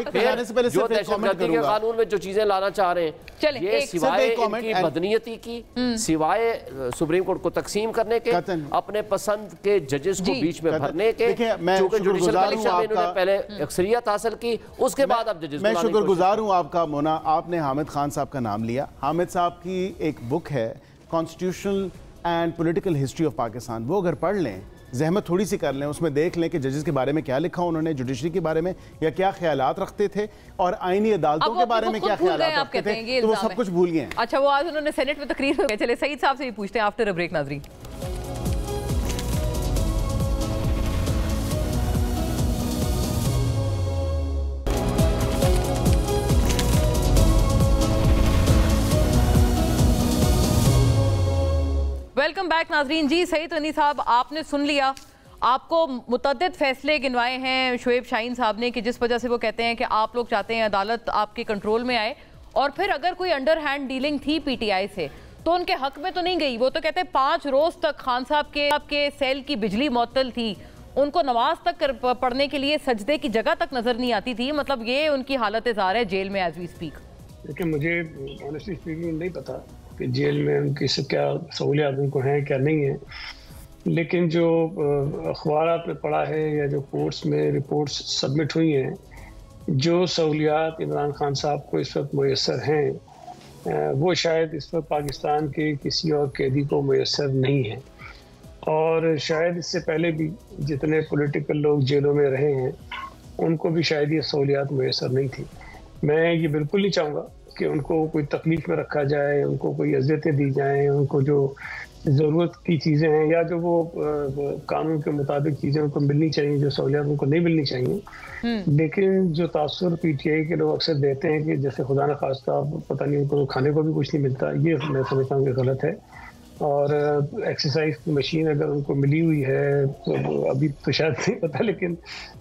फिर जो दहशतगर्दी के कानून में जो चीजें लाना चाह रहे हैं, ये सिवाय इनकी बदनीयती की, सिवाय सुप्रीम कोर्ट को तकसीम करने के, अपने पसंद के जजेस को बीच में भरने के, क्योंकि जुडिशल कलेक्शन में इन्होंने पहले अक्सरियत हासिल की, उसके बाद अब जजेस। मैं शुक्रगुजार हूं आपका मोना, आपने हामिद खान साहब का नाम लिया। हामिद साहब की एक बुक है constitutional and political history of Pakistan, वो अगर पढ़ लें, जहमत थोड़ी सी कर लें, उसमें देख लें कि जजेस के बारे में क्या लिखा उन्होंने, जुडिशरी के बारे में या क्या ख्यालात रखते थे, और आईनी अदालतों के बारे में क्या ख्यालात रखते थे, तो वो सब कुछ भूल गए। अच्छा, वो आज उन्होंने सेनेट में तकरीर में, चले सईद साहब से भी पूछते हैं आफ्टर अ ब्रेक। नाज़रीन, वेलकम बैक। नाजरीन जी, सईद गनी साहब, आपने सुन लिया, आपको मुतअद्दिद फैसले गिनवाए हैं शुएब शाहीन साहब ने कि जिस वजह से वो कहते हैं कि आप लोग चाहते हैं अदालत आपके कंट्रोल में आए, और फिर अगर कोई अंडर हैंड डीलिंग थी पीटीआई से तो उनके हक में तो नहीं गई। वो तो कहते हैं 5 रोज तक खान साहब के सेल की बिजली मुअत्तल थी, उनको नमाज तक पढ़ने के लिए सजदे की जगह तक नजर नहीं आती थी। मतलब ये उनकी हालत ज़ार है जेल में एज वी स्पीक। देखिए, मुझे ऑनेस्टली स्पीकिंग नहीं पता कि जेल में उनकी क्या सहूलियात उनको हैं क्या नहीं है, लेकिन जो अखबारात में पढ़ा है या जो कोर्ट्स में रिपोर्ट्स सबमिट हुई हैं, जो सहूलियात इमरान खान साहब को इस वक्त मुयस्सर हैं वो शायद इस वक्त पाकिस्तान के किसी और कैदी को मुयस्सर नहीं है, और शायद इससे पहले भी जितने पॉलिटिकल लोग जेलों में रहे हैं उनको भी शायद ये सहूलियात मुयस्सर नहीं थी। मैं ये बिल्कुल नहीं चाहूँगा कि उनको कोई तकलीफ में रखा जाए, उनको कोई अज़ियतें दी जाएं, उनको जो ज़रूरत की चीज़ें हैं या जो वो कानून के मुताबिक चीज़ें उनको मिलनी चाहिए, जो सहूलियात उनको नहीं मिलनी चाहिए। लेकिन जो तासुर पीटीआई के लोग अक्सर देते हैं कि जैसे खुदा न खास्ता पता नहीं उनको खाने को भी कुछ नहीं मिलता, ये मैं समझता हूँ कि गलत है। और एक्सरसाइज की मशीन अगर उनको मिली हुई है तो अभी तो शायद नहीं पता, लेकिन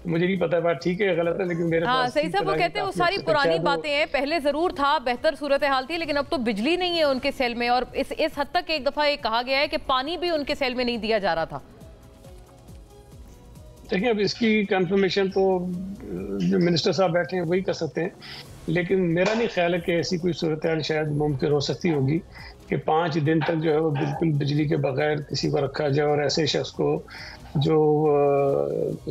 मुझे नहीं पता, बात ठीक है गलत है, लेकिन मेरे पास सही साहब वो कहते हैं वो सारी पुरानी बातें हैं, पहले जरूर था, बेहतर सूरत हाल थी, लेकिन अब तो बिजली नहीं है उनके सेल में, और इस हद तक एक दफा ये कहा गया है कि पानी भी उनके सेल में नहीं दिया जा रहा था। देखिए, अब इसकी कंफर्मेशन तो जो मिनिस्टर साहब बैठे हैं वही कर सकते हैं, लेकिन मेरा नहीं ख्याल है कि ऐसी कोई सूरत हाल शायद मुमकिन हो सकती होगी कि 5 दिन तक जो है वो बिल्कुल बिजली के बगैर किसी को रखा जाए, और ऐसे शख्स को जो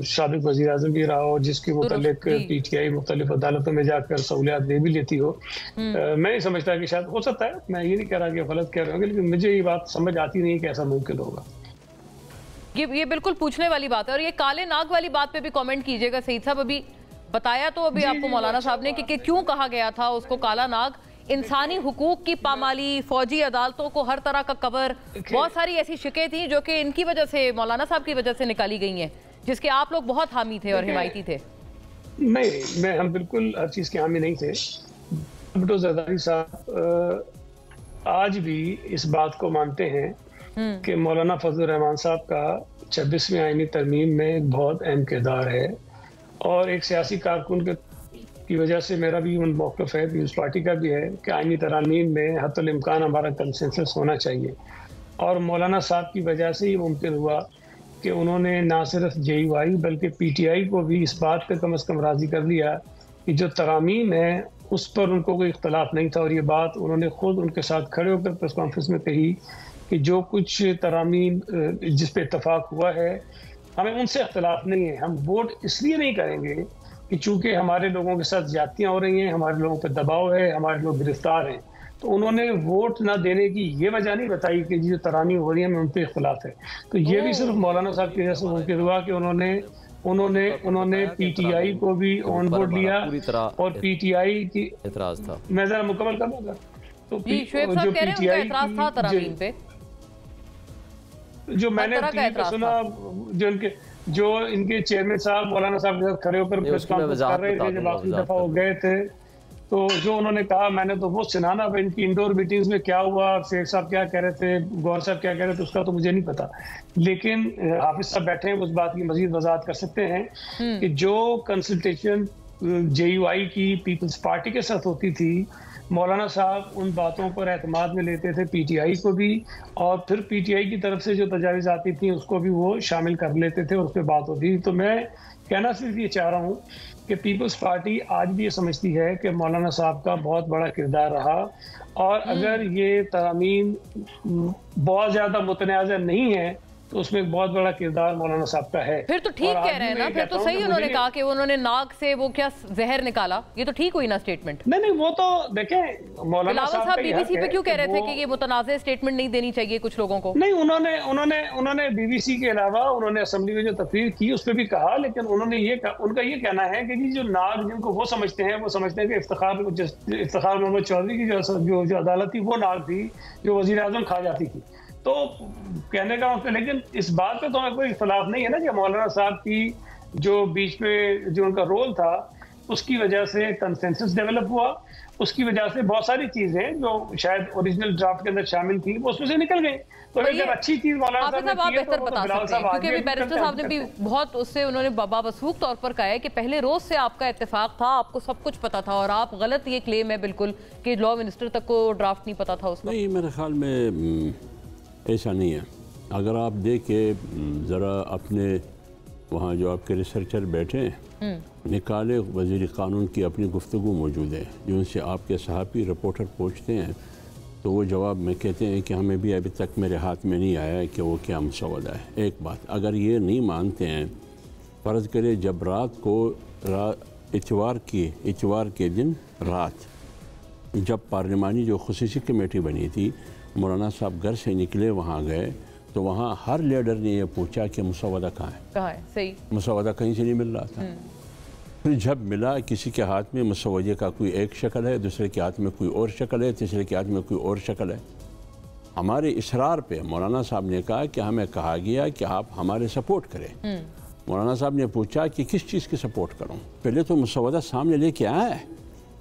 साबिक वज़ीर आज़म भी रहा हो, जिसके मुतालिक पीटीआई मुख्तलिफ अदालतों में जाकर सहूलियात दे भी लेती हो। मैं नहीं समझता कि शायद हो सकता है, मैं ये नहीं कह रहा कि गलत कह रहे होंगे, लेकिन मुझे ये बात समझ आती नहीं कि ऐसा मुमकिन होगा। ये बिल्कुल पूछने वाली बात है। और ये काले नाग वाली बात पे भी कमेंट कीजिएगा सईद साहब। अभी بتایا تو ابھی آپ کو مولانا صاحب نے کہ کیوں کہا گیا تھا اس کو کالا ناگ، انسانی حقوق کی پامالی، فوجی عدالتوں کو ہر طرح کا کور، بہت ساری ایسی شکیں تھیں جو کہ ان کی وجہ سے، مولانا صاحب کی وجہ سے نکالی گئی ہیں، جس کے آپ لوگ بہت حامی تھے اور حمایتی تھے۔ نہیں، ہم بالکل ہر چیز کے حامی نہیں تھے۔ بھٹو زرداری صاحب آج بھی اس بات کو مانتے ہیں کہ مولانا فضل الرحمان صاحب کا 26ویں آئینی ترمیم میں ایک بہت اہم کردار ہے، اور ایک سیاسی کارکن کی وجہ سے میرا بھی موقف ہے، پیپلز پارٹی کا بھی ہے کہ آئینی ترامیم میں حتی الامکان ہمارا کنسنسس ہونا چاہیے، اور مولانا صاحب کی وجہ سے یہ ممکن ہوا کہ انہوں نے نہ صرف JUI بلکہ PTI کو بھی اس بات پہ کم از کم راضی کر لیا کہ جو ترامیم ہے اس پر ان کو کوئی اختلاف نہیں تھا، اور یہ بات انہوں نے خود ان کے ساتھ کھڑے ہو کر پریس کانفرنس میں کہی کہ جو کچھ ترامیم جس پہ اتفاق ہوا ہے ہمیں ان سے اختلاف نہیں ہے، ہم ووٹ اس لیے نہیں کریں گے کہ چونکہ ہمارے لوگوں کے ساتھ زیادتیاں ہو رہی ہیں، ہمارے لوگوں پہ دباؤ ہے، ہمارے لوگ گرفتار ہیں۔ تو انہوں نے ووٹ نہ دینے کی یہ وجہ نہیں بتائی کہ جو ترامیم ہو رہی ہیں ان پہ اختلاف ہے۔ تو یہ بھی صرف مولانا صاحب کی وجہ سے ممکن ہوا کہ انہوں نے PTI کو بھی آن بورڈ لیا، اور PTI کی اعتراض تھا۔ میں ذرا مکمل کر دوں گا تو شعیب صاحب کہہ رہے ہیں ان کا اعتراض تھا ترامیم پہ، جو میں نے سنا، جو ان کے چیئرمین صاحب مولانا صاحب کے ساتھ کھڑے ہو کر پریس کانفرنس کر رہے تھے جب آخری دفعہ وہ گئے تھے، تو جو انہوں نے کہا میں نے تو وہ سنا نا، ان کی انڈور میٹنگز میں کیا ہوا، شیخ صاحب کیا کہہ رہے تھے، گور صاحب کیا کہہ رہے تھے، اس کا تو مجھے نہیں پتا، لیکن حافظ صاحب بیٹھے ہیں اس بات کی مزید وضاحت کر سکتے ہیں کہ جو کنسلٹیشن JUI کی پیپلز پارٹی کے ساتھ ہوتی تھی، مولانا صاحب ان باتوں پر اعتماد میں لیتے تھے PTI کو بھی، اور پھر PTI کی طرف سے جو تجاویز آتی تھیں اس کو بھی وہ شامل کر لیتے تھے اور اس پہ بات ہوتی تھی۔ تو میں کہنا صرف یہ چاہ رہا ہوں کہ پیپلز پارٹی آج بھی یہ سمجھتی ہے کہ مولانا صاحب کا بہت بڑا کردار رہا، اور اگر یہ ترامیم بہت زیادہ متنازع نہیں ہے تو اس میں ایک بہت بڑا کردار مولانا صاحب کا ہے۔ پھر تو ٹھیک کہہ رہے ہیں نا، پھر تو صحیح انہوں نے کہا کہ انہوں نے ناک سے وہ کیا زہر نکالا، یہ تو ٹھیک ہوئی نا سٹیٹمنٹ۔ نہیں وہ تو دیکھیں مولانا صاحب BBC پہ کیوں کہہ رہے تھے کہ یہ متنازع سٹیٹمنٹ نہیں دینی چاہیے کچھ لوگوں کو؟ نہیں، انہوں نے BBC کے علاوہ انہوں نے اسمبلی میں جو تقریر کی اس پہ بھی کہا، لیکن انہوں نے ان کا یہ کہنا ہے کہ جو ناگ جن کو وہ سمجھتے ہیں کہ افتخار محمد چودھری کی جو عدالت تھی وہ ناگ تھی جو وزیر اعظم کھا جاتی تھی۔ تو کہنے کا مطلب، لیکن اس بات پہ تو ہمیں کوئی اختلاف نہیں ہے نا کہ مولانا صاحب کی جو بیچ میں جو ان کا رول تھا اس کی وجہ سے کنسنسس ڈیولپ ہوا، اس کی وجہ سے بہت ساری چیزیں جو شاید اوریجنل ڈرافٹ کے اندر شامل تھی وہ اس میں سے نکل گئی۔ تو اگر اچھی چیز مولانا صاحب نے کی ہے تو بلال صاحب کیونکہ ابھی بیرسٹر صاحب نے بھی بہت اس سے انہوں نے بابسوخ طور پر کہا ہے کہ پہلے روز سے آپ کا اتفاق تھا، آپ کو سب کچھ پتا تھا، اور آپ غلط یہ کلیم ہے بالکل کہ لاء منسٹر تک کو ڈرافٹ نہیں پتا تھا اس وقت۔ نہیں، میرے خیال میں ایسا نہیں ہے۔ اگر آپ دیکھیں ذرا اپنے وہاں جو آپ کے ریسرچر بیٹھے ہیں نکالے وزیر قانون کی اپنی گفتگو موجود ہے، جو ان سے آپ کے صحافی رپورٹر پوچھتے ہیں تو وہ جواب میں کہتے ہیں کہ ہمیں بھی ابھی تک میرے ہاتھ میں نہیں آیا ہے کہ وہ کیا مسودہ ہے۔ ایک بات اگر یہ نہیں مانتے ہیں، فرض کرے جب رات کو اتوار کے دن رات جب پارلیمانی جو خصوصی کمیٹی بنی تھی، مولانا صاحب گھر سے نکلے وہاں گئے تو وہاں ہر لیڈر نے یہ پوچھا کہ مسودہ کہاں ہے، صحیح مسودہ کہیں سے نہیں مل رہا تھا۔ پھر جب ملا کسی کے ہاتھ میں مسودے کا کوئی ایک شکل ہے، دوسرے کے ہاتھ میں کوئی اور شکل ہے، تیسرے کے ہاتھ میں کوئی اور شکل ہے۔ ہمارے اصرار پہ مولانا صاحب نے کہا کہ ہمیں کہا گیا کہ آپ ہمارے سپورٹ کریں۔ مولانا صاحب نے پوچھا کہ کس چیز کی سپورٹ کروں؟ پہلے تو مسودہ سامنے لے کے آیا ہے،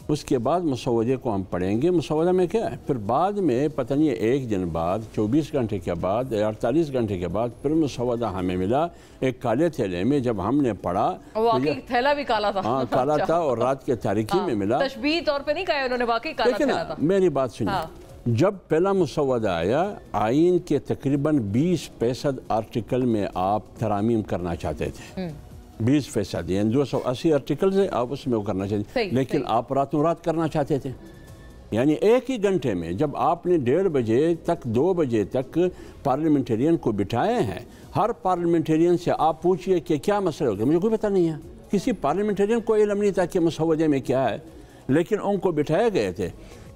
اس کے بعد مسودے کو ہم پڑھیں گے مسودہ میں کیا ہے، پھر بعد میں پتہ نہیں ایک دن بعد 24 گھنٹے کے بعد 48 گھنٹے کے بعد پھر مسودہ ہمیں ملا ایک کالے تھیلے میں۔ جب ہم نے پڑھا واقعی تھیلا بھی کالا تھا، ہاں کالا تھا، اور رات کے تاریکی میں ملا۔ تشبیہ طور پہ نہیں کہا انہوں نے، واقعی کالا تھیلا تھا۔ میری بات سنیے، جب پہلا مسودہ آیا آئین کے تقریباً 20% آرٹیکل میں آپ ترامیم کرنا چاہتے تھے، 20%، یعنی 280 آرٹیکلز ہیں، آپ اس میں وہ کرنا چاہتے تھے، لیکن آپ راتوں رات کرنا چاہتے تھے۔ یعنی ایک ہی گھنٹے میں جب آپ نے 1:30 بجے تک 2 بجے تک پارلیمنٹرین کو بٹھائے ہیں، ہر پارلیمنٹرین سے آپ پوچھئے کہ کیا مسئلہ ہوگا، مجھے کوئی پتہ نہیں ہے، کسی پارلیمنٹرین کو علم نہیں تھا کہ مسودے میں کیا ہے، لیکن ان کو بٹھائے گئے تھے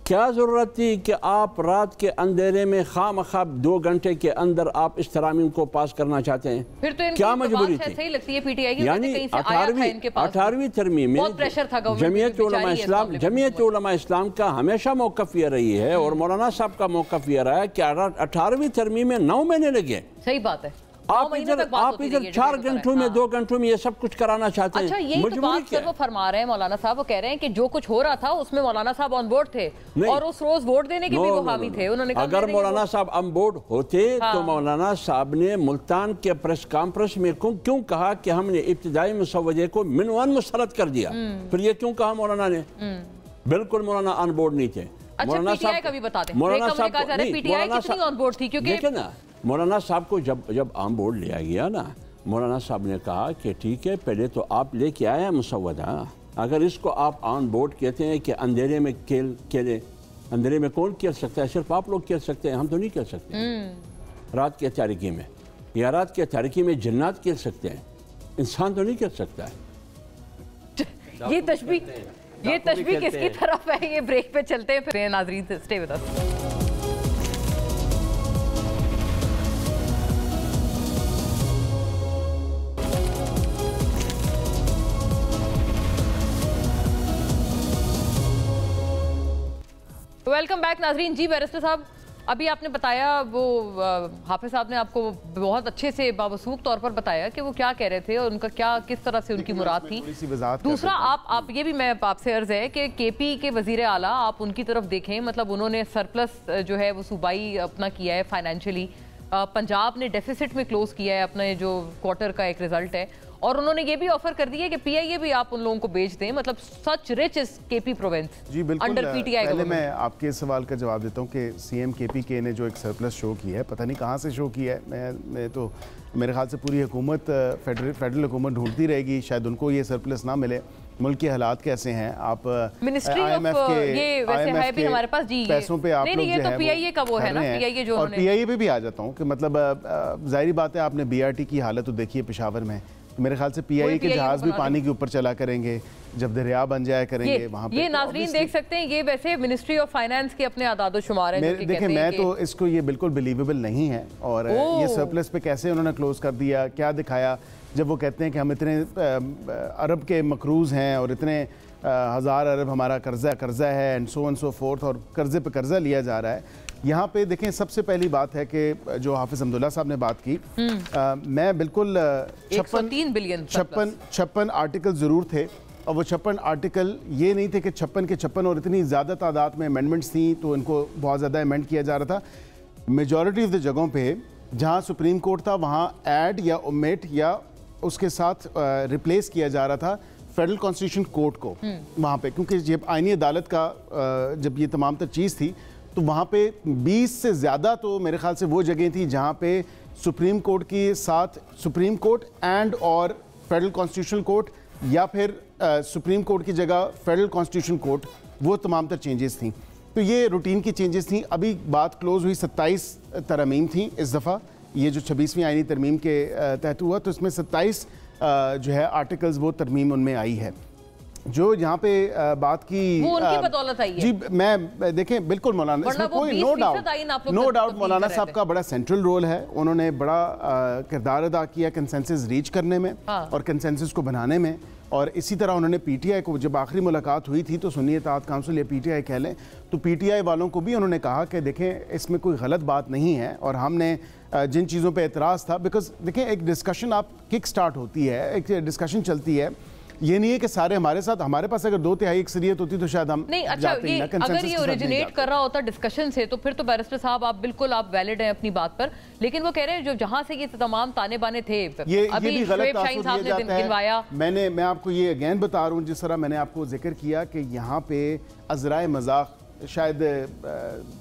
क्या ज़रूरत थी कि आप रात के अंधेरे में खामखा 2 घंटे के अंदर आप इस तरामीम को पास करना चाहते हैं? फिर तो क्या मजबूरी थी? सही लगती है पीटीआई की, यानी 18वीं तरमीम में प्रेशर था जमीयत उलमा इस्लाम का हमेशा मौक़िफ़ ये रही है और मौलाना साहब का मौक़िफ़ ये रहा है कि 18वीं तरमीम में 9 महीने लगे। सही बात है। आप इधर 4 घंटों में 2 घंटों में ये सब कुछ कराना चाहते हैं। अच्छा, यही तो बात सर वो फरमा रहे हैं मौलाना साहब, वो कह रहे हैं कि जो कुछ हो रहा था उसमें मौलाना साहब ऑन बोर्ड थे और उस रोज वोट देने के भी वो हामी थे। उन्होंने कहा अगर मौलाना साहब ऑन बोर्ड होते तो मौलाना साहब ने मुल्तान के प्रेस कॉन्फ्रेंस में क्यों कहा कि हमने इब्तिदाई मुसव्वदे को मिनवन मुस्तरद कर दिया? फिर ये क्यों कहा मौलाना ने? बिल्कुल मौलाना ऑन बोर्ड नहीं थे। मौलाना साहब का भी बता दें, मौलाना साहब पीटीआई कितनी ऑन बोर्ड थी? क्योंकि मौलाना साहब को जब आम बोर्ड लिया गया ना, मौलाना साहब ने कहा कि ठीक है, पहले तो आप लेके आए हैं मुसव्वदा, अगर इसको आप ऑन बोर्ड कहते हैं कि अंधेरे में खेले, अंधेरे में कौन खेल सकता है? सिर्फ आप लोग खेल सकते हैं, हम तो नहीं खेल सकते। रात के तारीकी में या रात के तारीकी में जन्नत खेल सकते हैं, इंसान तो नहीं खेल सकता है। ये तशबीह किसकी तरफ है? ये ब्रेक पे चलते हैं फिर नाज़रीन, stay with us. Welcome back नाजरीन। जी बैरिस्टर साहब, अभी आपने बताया, वो हाफिज साहब ने आपको बहुत अच्छे से बावसूख तौर पर बताया कि वो क्या कह रहे थे और उनका क्या किस तरह से उनकी मुराद थी। दूसरा आप ये भी मैं आपसे अर्ज है कि केपी के वजीर आला आप उनकी तरफ देखें, मतलब उन्होंने सरप्लस जो है वो सूबाई अपना किया है फाइनेंशियली, पंजाब ने डेफिसिट में क्लोज किया है अपने जो क्वार्टर का एक रिजल्ट है, और उन्होंने ये भी ऑफर कर दिया है कि पीआईए भी आप उन लोगों को बेच दें, मतलब सच रिच इज केपी प्रोविंस। जी बिल्कुल। अंडर पीटीआई पहले मैं आपके सवाल का जवाब देता हूँ कि सीएम केपी के ने जो एक सरप्लस शो किया है, पता नहीं कहाँ से शो किया है, मैं तो मेरे ख्याल से पूरी हुकूमत फेडरल हुकूमत ढूंढती रहेगी, शायद उनको ये सरप्लस ना मिले। मुल्क के हालात कैसे हैं, आप मिनिस्ट्री ऑफ ये वैसे है भी हमारे पास जी पैसों पे आप लोग ये तो पीआईए का वो है ना, पीआईए जो और पीआईए पे भी आ जाता हूँ कि मतलब जाहिर बात है, आपने बीआरटी की हालत तो देखी है पेशावर में, मेरे ख्याल से पीआईए के जहाज भी पानी के ऊपर चला करेंगे, जब दरिया बन जाया करेंगे वहाँ पे। ये नाज़रीन देख सकते हैं, ये वैसे मिनिस्ट्री ऑफ फाइनेंस के अपने आदाद शुमार है। देखिए मैं तो इसको ये बिल्कुल बिलीवेबल नहीं है, और ये सरप्लस पे कैसे उन्होंने क्लोज कर दिया, क्या दिखाया, जब वो कहते हैं कि हम इतने अरब के मकरूज हैं और इतने 1000 अरब हमारा कर्जा है एंड सो फोर्थ, और कर्जे पे कर्जा लिया जा रहा है। यहाँ पे देखें, सबसे पहली बात है कि जो हाफिज अब्दुल्ला साहब ने बात की, मैं बिल्कुल 103 बिलियन 56 आर्टिकल ज़रूर थे, और वो 56 आर्टिकल ये नहीं थे कि 56 के 56 और इतनी ज़्यादा तादाद में अमेंडमेंट्स थी तो इनको बहुत ज़्यादा अमेंड किया जा रहा था। मेजॉरिटी ऑफ द जगहों पे जहाँ सुप्रीम कोर्ट था वहाँ ऐड या ओमेट या उसके साथ रिप्लेस किया जा रहा था फेडरल कॉन्स्टिट्यूशन कोर्ट को वहाँ पे, क्योंकि जब आईनी अदालत का जब ये तमाम तर चीज़ थी तो वहाँ पे 20 से ज़्यादा तो मेरे ख्याल से वो जगह थी जहाँ पे सुप्रीम कोर्ट के साथ सुप्रीम कोर्ट एंड और फेडरल कॉन्स्टिट्यूशन कोर्ट, या फिर सुप्रीम कोर्ट की जगह फेडरल कॉन्स्टिट्यूशन कोर्ट, वो तमाम तर चेंजेस थी। तो ये रूटीन की चेंजेस थी। अभी बात क्लोज हुई, 27 तरमीम थी इस दफ़ा, ये जो 26वीं आईनी तरमीम के तहत हुआ, तो इसमें 27 जो है आर्टिकल्स वो तरमीम उनमें आई है। जो यहाँ पे बात की वो उनकी बदौलत आई है। जी मैं देखें बिल्कुल मौलाना, इसमें कोई नो डाउट मौलाना साहब का बड़ा सेंट्रल रोल है, उन्होंने बड़ा किरदार अदा किया कंसेंसस रीच करने में और कंसेंसस को बनाने में। और इसी तरह उन्होंने पीटीआई को, जब आखिरी मुलाकात हुई थी तो सुन्नी इत्तेहाद काउंसिल या पीटीआई कह लें, तो पीटीआई वालों को भी उन्होंने कहा कि देखें इसमें कोई गलत बात नहीं है, और हमने जिन चीज़ों पे एतराज़ था, बिकॉज देखें एक डिस्कशन आप किक स्टार्ट होती है, एक डिस्कशन चलती है, ये नहीं है कि सारे हमारे साथ, हमारे पास अगर 2/3 अक्सरियत होती तो शायद हम नहीं। अच्छा, ये अगर ये ओरिजिनेट कर रहा होता डिस्कशन से तो फिर तो बैरिस्टर साहब आप बिल्कुल आप वैलिड हैं अपनी बात पर, लेकिन वो कह रहे हैं जो जहां से ये तमाम ताने बाने थे, ये भी गलत तासुर दिया जाता है। मैं आपको ये अगेन बता रहा हूँ, जिस तरह मैंने आपको जिक्र किया कि यहाँ पे अज़राए मजाक शायद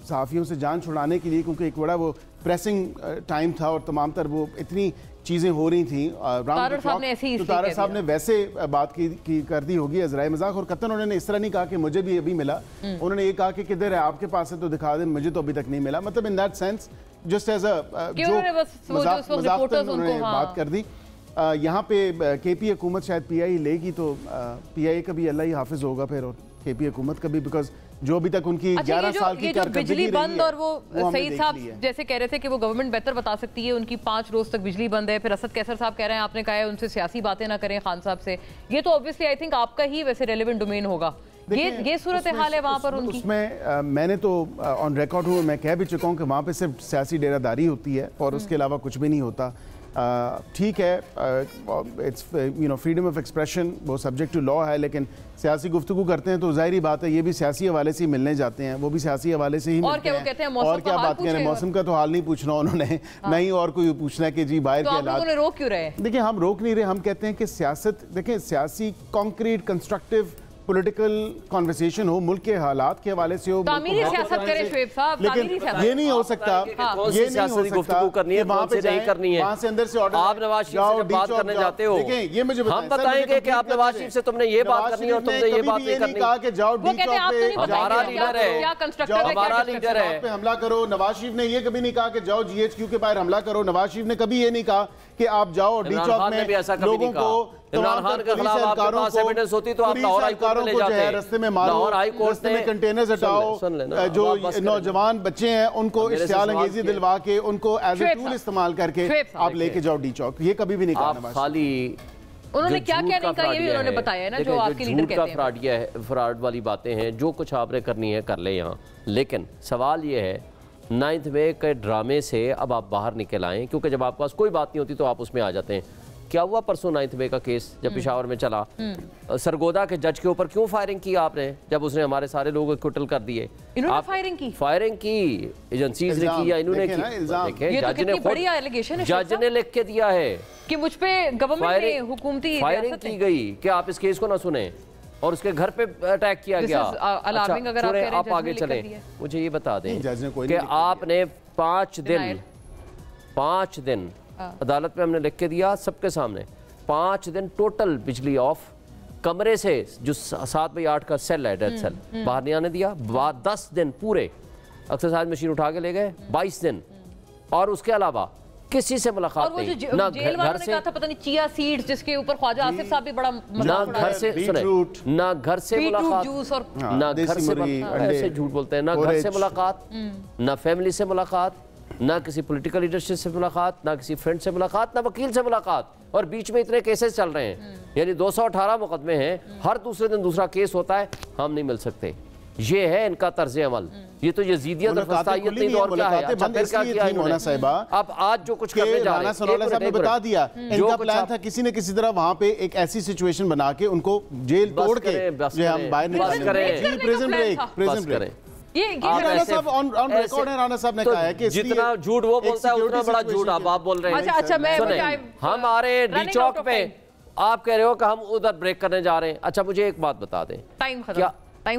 सहाफ़ियों से जान छुड़ाने के लिए, क्योंकि एक बड़ा वो प्रेसिंग टाइम था और तमाम तर वो इतनी चीज़ें हो रही थी, तारड़ साहब ने वैसे बात की कर दी होगी अज़राए मजाक, और कतन उन्होंने इस तरह नहीं कहा कि मुझे भी अभी मिला, उन्होंने ये कहा कि किधर है, आपके पास है तो दिखा दें, मुझे तो अभी तक नहीं मिला। मतलब in that sense just as a मजाक उन्होंने बात कर दी। यहाँ पे केपी हुकूमत शायद पीआई लेगी तो पीआई का भी अल्लाह ही हाफिज होगा फिर, और केपी हुकूमत का भी, बिकॉज जो अभी तक उनकी 11 साल की बिजली बंद, और वो सईद साहब जैसे कह रहे थे कि वो गवर्नमेंट बेहतर बता सकती है, उनकी 5 रोज तक बिजली बंद है, फिर असद कैसर साहब कह रहे हैं आपने कहा है उनसे सियासी बातें ना करें खान साहब से, ये तो ऑब्वियसली आई थिंक आपका ही वैसे रेलेवेंट डोमेन होगा, ये सूरत हाल है वहाँ पर उनकी। उसमें मैंने तो ऑन रिकॉर्ड हूँ, मैं कह भी चुका हूँ कि वहाँ पे सिर्फ सियासी डेरादारी होती है और उसके अलावा कुछ भी नहीं होता। ठीक है, इट्स फ्रीडम ऑफ एक्सप्रेशन, वो सब्जेक्ट टू लॉ है, लेकिन सियासी गुफ्तगू करते हैं तो ज़ाहिरी बात है ये भी सियासी हवाले से ही मिलने जाते हैं, वो भी सियासी हवाले से ही मिलते हैं। और क्या बात करें, मौसम का तो हाल नहीं पूछना उन्होंने, नहीं और कोई पूछना है कि जी बाहर के हालात। रोक क्यों रहे? देखिए हम रोक नहीं रहे, हम कहते हैं कि सियासत, देखिए सियासी कॉन्क्रीट कंस्ट्रक्टिव पॉलिटिकल कॉन्वर्सेशन हो, मुल्क के हालात के हवाले से हो, सियासत करे शुएब साहब, लेकिन ये नहीं हो सकता, ये नहीं हो सकता करनी है वहां पे नहीं करनी है, वहां से अंदर से ऑर्डर। आप नवाज शरीफ से बात करने जाते हो, ये मुझे हम बताएंगे कि आप नवाज शरीफ से तुमने ये बात करनी है और तुमने ये बात नहीं करनी। कहा कि जाओ डी चौक पे, हमारा लीडर है, हमारा लीडर है, पे हमला करो। नवाज शरीफ ने ये कभी नहीं कहा कि जाओ जीएचक्यू के बाहर हमला करो, नवाज शरीफ ने कभी ये नहीं कहा कि आप जाओ डी चौक में लोगों को, इमरान खान के खिलाफ आपके पास एविडेंस होती तो आप लाहौर हाई कोर्ट में ले जाते, रास्ते में मारो, लाहौर हाई कोर्ट में कंटेनर्स हटाओ, जो नौजवान बच्चे हैं उनको इश्तियाल अंगेजी दिलवा के उनको एज ए टूल इस्तेमाल करके आप लेके जाओ डी चौक, ये कभी भी नहीं कहा। खाली उन्होंने क्या क्या नहीं कहा ये भी उन्होंने बताया है ना, जो आपके लीडर कहते हैं फ्रॉड वाली बातें हैं, जो कुछ आपने करनी है कर ले यहाँ, लेकिन सवाल ये है 9 मई के ड्रामे से अब आप बाहर निकल आएँ, क्योंकि जब आपके पास कोई बात नहीं होती तो आप उसमें आ जाते हैं। क्या हुआ परसों 9 मई का केस जब पेशावर में चला, सरगोदा के जज के ऊपर क्यों फायरिंग की आपने, जब उसने हमारे सारे लोगों को क्विटल कर दिए? इन्होंने फायरिंग की एजेंसीज ने की या इन्होंने की? देखें जज ने खुद, जज ने लिख के दिया है कि मुझ पे गवर्नमेंट ने हुकूमती फायरिंग की गई कि आप इस केस को ना सुने, और उसके घर पे अटैक किया गया। अच्छा आप आगे चलें, मुझे ये बता दें कि आपने 5 दिन अदालत में हमने लिख के दिया सबके सामने, 5 दिन टोटल बिजली ऑफ, कमरे से जो 7/8 का सेल है, डेथ सेल, बाहर नहीं आने दिया। 10 दिन पूरे एक्सरसाइज मशीन उठा के ले गए, 22 दिन, और उसके अलावा किसी से मुलाकात नहीं, ना घर से, पता नहीं चिया सीड्स जिसके ऊपर ख्वाजा आसिफ साहब भी बड़ा, ना घर से सुने, ना घर से मुलाकात, ना घर से, ऐसे झूठ बोलते हैं, ना घर से मुलाकात, ना फैमिली से मुलाकात, ना किसी पॉलिटिकल लीडरशिप से मुलाकात, ना किसी फ्रेंड से मुलाकात, ना वकील से मुलाकात, और बीच में इतने केसेस चल रहे हैं, यानी 218 मुकदमे हैं, हर दूसरे दिन दूसरा केस होता है, हम नहीं मिल सकते। ये है इनका तर्ज अमल, ये तो यजीदियत और फस्तायत नहीं, और क्या है? अच्छा फिर क्या किया इन्होंने? अब आज जो कुछ करने जा रहे हैं, साहब ने बता दिया, इनका प्लान था किसी न किसी तरह वहां पे एक ऐसी सिचुएशन बना के उनको जेल तोड़ के हम बाहर निकालेंगे, प्रिजन ब्रेक। राणा साहब ऑन रिकॉर्ड है, राणा साहब ने कहा है कि जितना झूठ वो बोलता है उतना बड़ा झूठ आप बोल रहे हैं। अच्छा हम आ रहे हैं डी चौक पे, आप कह रहे हो कि हम उधर ब्रेक करने जा रहे हैं। अच्छा मुझे एक बात बता दें, टाइम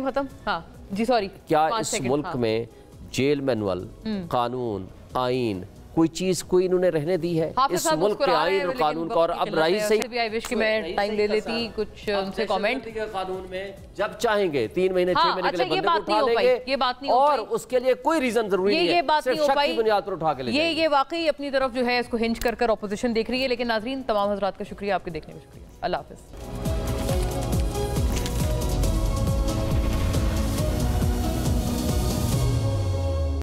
खत्म, हाँ जी सॉरी, क्या इस मुल्क में जेल मैनुअल, कानून, आइन, कोई चीज कोई इन्होंने रहने दी है इस मुल्क के आइन और कानून को? और अब रईस से आई विश कि मैं टाइम ले लेती कुछ उनसे कमेंट, कानून में जब चाहेंगे 3 महीने 6 महीने के लिए बंदे को उठा लेंगे, ये बात नहीं हो और उसके लिए कोई रीजन जरूरी नहीं है, ये बात नहीं हो पाई, बुनियाद पर उठा के ले ये वाकई अपनी तरफ जो है इसको हिंज कर ऑपोजिशन देख रही है। लेकिन नाजरीन तमाम हजरात का शुक्रिया, आपके देखने में शुक्रिया, अल्लाह हाफिज।